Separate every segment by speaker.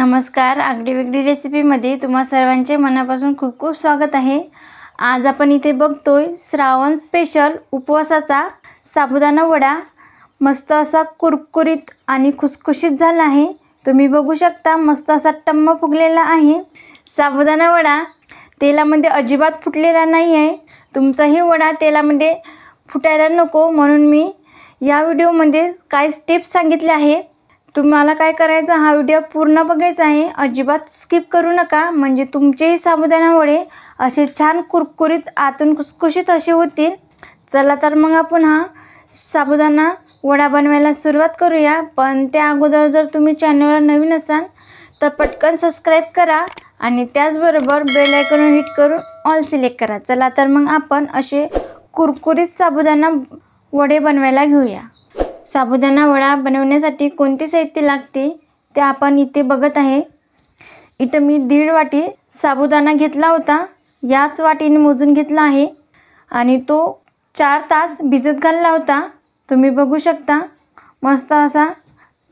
Speaker 1: नमस्कार, आगडी वेगळी रेसिपीमध्ये तुम्हा सर्वांचे मनापासून खूप खूप स्वागत आहे। आज आपण इथे बघतोय श्रावण स्पेशल उपवासाचा साबुदाणा वडा। मस्त असा कुरकुरीत आणि खुसखुशीत झाला आहे। तुम्ही बघू शकता मस्त असा टम्म फुगलेला आहे। साबुदाणा वडा तेलामध्ये अजिबात फुटलेला नाही आहे। तुमचाही वडा तेलामध्ये फुटायला नको म्हणून मी या व्हिडिओमध्ये काही टिप्स सांगितले आहे। तुम्हाला काय करायचं, हा व्हिडिओ पूर्ण बघायचा आहे, अजिबात स्किप करू नका, म्हणजे तुमचेही साबुदाणा वडे असे छान कुरकुरीत आतून खुसखुशीत असे होतील। चला तर मग आपण हा साबुदाणा वडा बनवायला सुरुवात करूया। पण त्या अगोदर जर तुम्ही चॅनलला नवीन असाल तर पटकन सबस्क्राइब करा आणि त्याचबरोबर बेल आयकॉन हिट करून ऑल सिलेक्ट करा। चला तर मग आपण असे कुरकुरीत साबुदाणा वडे बनवायला घेऊया। साबुदाणा वडा बनवण्यासाठी कोणते साहित्य लागते ते आपण इथे बघत आहे। इथे मी 1.5 वाटी साबुदाणा घेतला होता, याच वाटीने मोजून घेतला आहे आणि तो 4 तास भिजत घालला होता। तुम्ही बघू शकता मस्त असा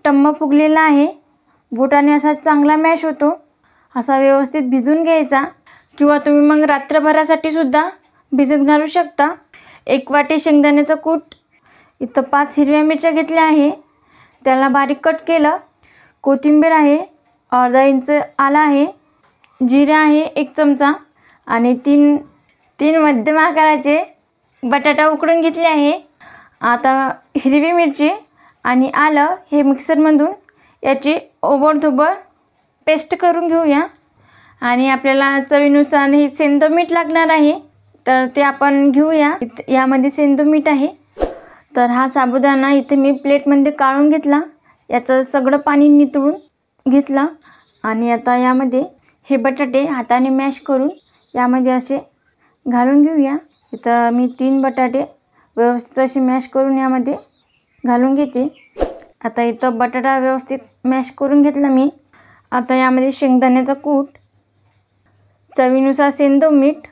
Speaker 1: टम्म फुगलेला आहे। बोटाने असा चांगला मॅश होतो, असा व्यवस्थित भिजून घ्यायचा, किंवा तुम्ही मग रात्रभरासाठी सुद्धा भिजत घालू शकता। 1 वाटी शेंगदाण्याचा कूट, इथं 5 हिरव्या मिरच्या घेतल्या आहे, त्याला बारीक कट केलं। कोथिंबीर आहे, अर्धा इंच आला आहे, जिरे आहे 1 चमचा आणि 3 मध्यम आकाराचे बटाटा उकडून घेतले आहे। आता हिरवी मिरची आणि आलं हे मिक्सरमधून याची ओबडधोबड पेस्ट करून घेऊया। आणि आपल्याला चवीनुसार हे सेंधव मीठ लागणार आहे, तर ते आपण घेऊया। यामध्ये सेंधव मीठ आहे। तर हा साबुदाणा इथे मी प्लेटमध्ये काढून घेतला, याचं सगळं पाणी निथळून घेतलं आणि आता यामध्ये हे बटाटे हाताने मॅश करून यामध्ये असे घालून घेऊया। इथं मी 3 बटाटे व्यवस्थित असे मॅश करून यामध्ये घालून घेते। आता इथं बटाटा व्यवस्थित मॅश करून घेतला मी। आता यामध्ये शेंगदाण्याचा कूट, चवीनुसार सेंधव मीठ।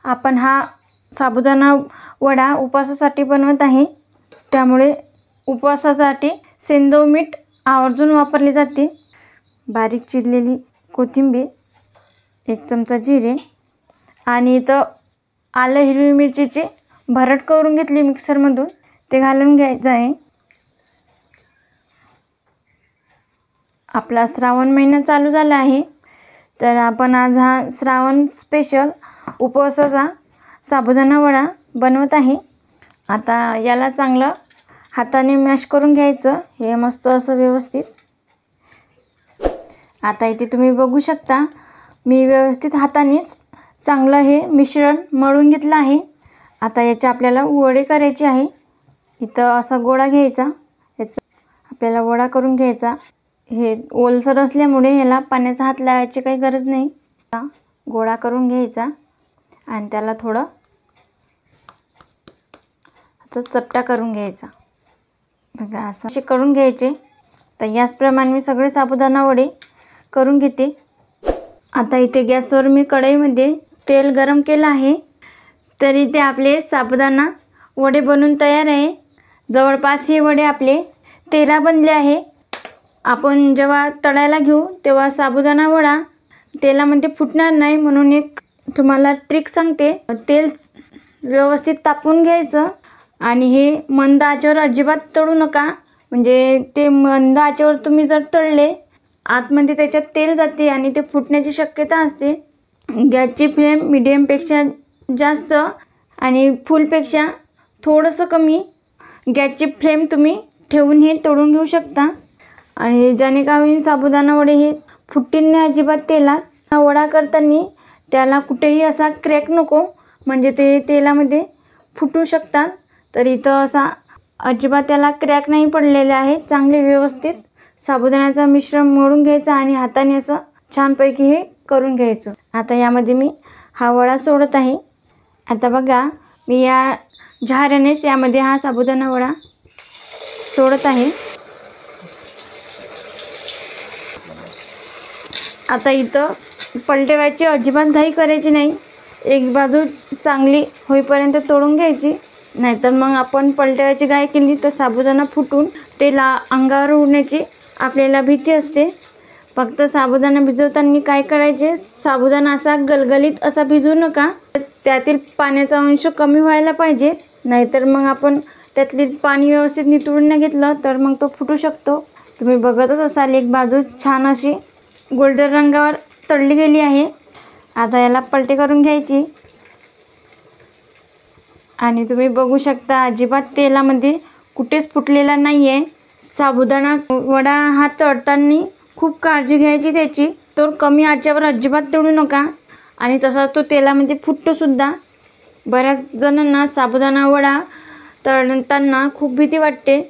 Speaker 1: आपण हा साबुदाणा वडा उपवासासाठी बनवत आहे, त्यामुळे उपवासासाठी सेंधव मीठ आवर्जून वापरले जाते। बारीक चिरलेली कोथिंबीर, 1 चमचा जिरे आणि इथं आलं हिरवी मिरचीची भरड करून घेतली मिक्सरमधून, ते घालून घ्यायचं आहे। आपला श्रावण महिना चालू झाला आहे, तर आपण आज हा श्रावण स्पेशल उपवासाचा साबुदाणा वडा बनवत आहे। आता याला चांगलं हाताने मॅश करून घ्यायचं, हे मस्त असं व्यवस्थित। आता इथे तुम्ही बघू शकता मी व्यवस्थित हातानेच चांगलं हे मिश्रण मळून घेतलं आहे। आता याचे आपल्याला वडे करायचे आहे। इथं असा गोळा घ्यायचा, याचा आपल्याला वडा करून घ्यायचा। हे ओलसर असल्यामुळे ह्याला पाण्याचा हात लावायची काही गरज नाही। गोळा करून घ्यायचा आणि त्याला थोडं चपटा करून घ्यायचा, बघा असे करून घ्यायचे। तर याचप्रमाणे मी सगळे साबुदाणा वडे करून घेते। आता इथे गॅसवर मी कढईमध्ये तेल गरम केलं आहे, तर इथे आपले साबुदाणा वडे बनून तयार आहे। जवळपास हे वडे आपले 13 बनले आहे। आपण जेव्हा तळायला घेऊ तेव्हा साबुदाणा वडा तेलामध्ये फुटणार नाही, म्हणून एक तुम्हाला ट्रिक सांगते। तेल व्यवस्थित तापवून घ्यायचं आणि हे मंद आचेवर अजिबात तळू नका, म्हणजे ते मंद आचेवर तुम्ही जर तळले आतमध्ये त्याच्यात तेल जाते आणि ते फुटण्याची शक्यता असते। गॅसची फ्लेम मीडियमपेक्षा जास्त आणि फुलपेक्षा थोडंसं कमी गॅसची फ्लेम तुम्ही ठेवून हे तळून घेऊ शकता। आणि ज्याने का होईल साबुदाणा वडे हे फुटतील नाही अजिबात तेलात। वडा करताना त्याला कुठेही असा क्रॅक नको, म्हणजे ते तेलामध्ये फुटू शकतात। तर इथं असा अजिबात त्याला क्रॅक नाही पडलेले आहे। चांगले व्यवस्थित साबुदाण्याचं मिश्रण मळून घ्यायचं आणि हाताने असं छानपैकी हे करून घ्यायचं। आता यामध्ये मी हा वडा सोडत आहे। आता बघा मी या झाऱ्यानेच यामध्ये हा साबुदाणा वडा सोडत आहे। आता इथं पलटवायची अजिबात घाई करायची नाही, एक बाजू चांगली होईपर्यंत तळून घ्यायची, नाहीतर मग आपण पलटवायची घाई केली तर साबुदाणा फुटून तेला अंगावर उडण्याची आपल्याला भीती असते। फक्त साबुदाणा भिजवताना काय करायचे, साबुदाणा असा गलगलीत असा भिजवू नका, त्यातील पाण्याचा अंश कमी व्हायला पाहिजे, नाहीतर मग आपण त्यातली पाणी व्यवस्थित नितळून नाही घेतलं तर मग तो फुटू शकतो। तुम्ही बघतच असाल एक बाजू छान अशी गोल्डन रंगावर तळली गेली आहे। आता याला पलटी करून घ्यायची आणि तुम्ही बघू शकता अजिबात तेलामध्ये कुठेच फुटलेला नाही आहे। साबुदाणा वडा हा तळताना खूप काळजी घ्यायची त्याची, तो कमी आचेवर अजिबात तळू नका आणि तसा तो तेलामध्ये फुटतो सुद्धा। बऱ्याच जणांना साबुदाणा वडा तळताना खूप भीती वाटते।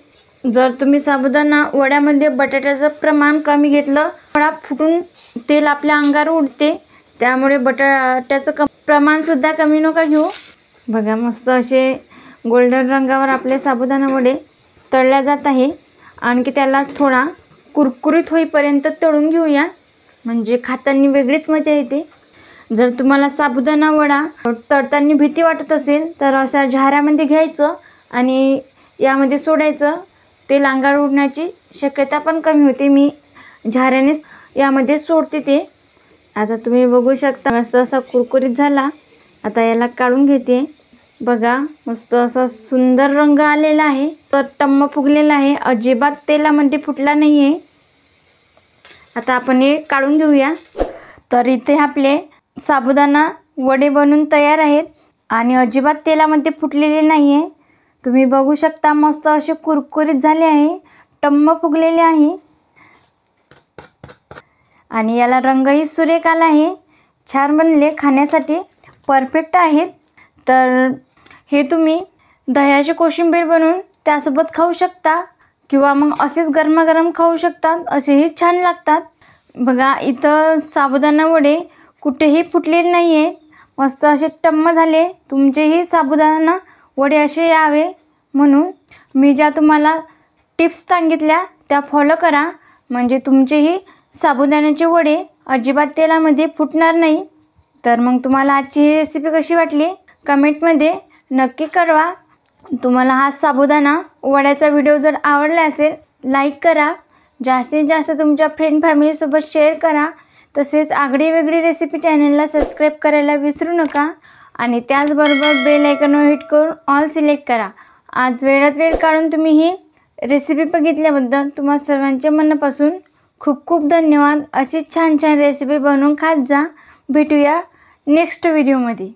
Speaker 1: जर तुम्ही साबुदाणा वड्यामध्ये बटाट्याचं प्रमाण कमी घेतलं, वडा फुटून तेल आपल्या अंगावर उडते, त्यामुळे बटाट्याचं प्रमाणसुद्धा कमी नका घेऊ। बघा मस्त असे गोल्डन रंगावर आपले साबुदाणा वडे तळल्या जात आहे। आणखी त्याला थोडा कुरकुरीत होईपर्यंत तळून घेऊया, म्हणजे खाताना वेगळीच मजा येते। जर तुम्हाला साबुदाणा वडा तळताना भीती वाटत असेल तर अशा झाऱ्यामध्ये घ्यायचं आणि यामध्ये सोडायचं, तेल अंगावर उडण्याची शक्यता पण कमी होते। मी झाऱ्यानेच यामध्ये सोडते ते। आता तुम्ही बघू शकता मस्त असा कुरकुरीत झाला। आता याला काढून घेते। बघा मस्त असा सुंदर रंग आलेला आहे, तर टम्म फुगलेला आहे, अजिबात तेलामध्ये फुटला नाही आहे। आता आपण हे काढून घेऊया। तर इथे आपले साबुदाणा वडे बनून तयार आहेत आणि अजिबात तेलामध्ये फुटलेले नाही आहे। तुम्ही बघू शकता मस्त असे कुरकुरीत झाले आहे, टम्म फुगलेले आहे आणि याला रंगही सुरेख आला आहे, छान बनले, खाण्यासाठी परफेक्ट आहेत। तर हे तुम्ही दह्याची कोशिंबीर बनवून त्यासोबत खाऊ शकता किंवा मग असेच गरमागरम खाऊ शकता, असेही छान लागतात। बघा इथं साबुदाणा वडे कुठेही फुटलेले नाही आहेत, मस्त असे टम्म झाले। तुमचेही साबुदाणा वडे असे यावे म्हणून मी ज्या तुम्हाला टिप्स सांगितल्या त्या फॉलो करा, म्हणजे तुमचेही साबुदाण्याचे वडे अजिबात तेलामध्ये फुटणार नाही। तर मग तुम्हाला आजची ही रेसिपी कशी वाटली कमेंटमध्ये नक्की कळवा। तुम्हाला हा साबुदाणा वड्याचा व्हिडिओ जर आवडला असेल लाईक करा, जास्तीत जास्त तुमच्या फ्रेंड फॅमिलीसोबत शेअर करा, तसेच आगळी वेगळी रेसिपी चॅनलला सबस्क्राईब करायला विसरू नका आणि त्याचबरोबर बेल आयकॉनवर हिट करून ऑल सिलेक्ट करा। आज वेळात वेळ काढून तुम्ही ही रेसिपी बघितल्याबद्दल तुम्हा सर्वांचे मनापासून खूप खूप धन्यवाद। अशी छान छान रेसिपी बनवून खात जा। भेटूया नेक्स्ट व्हिडिओमध्ये।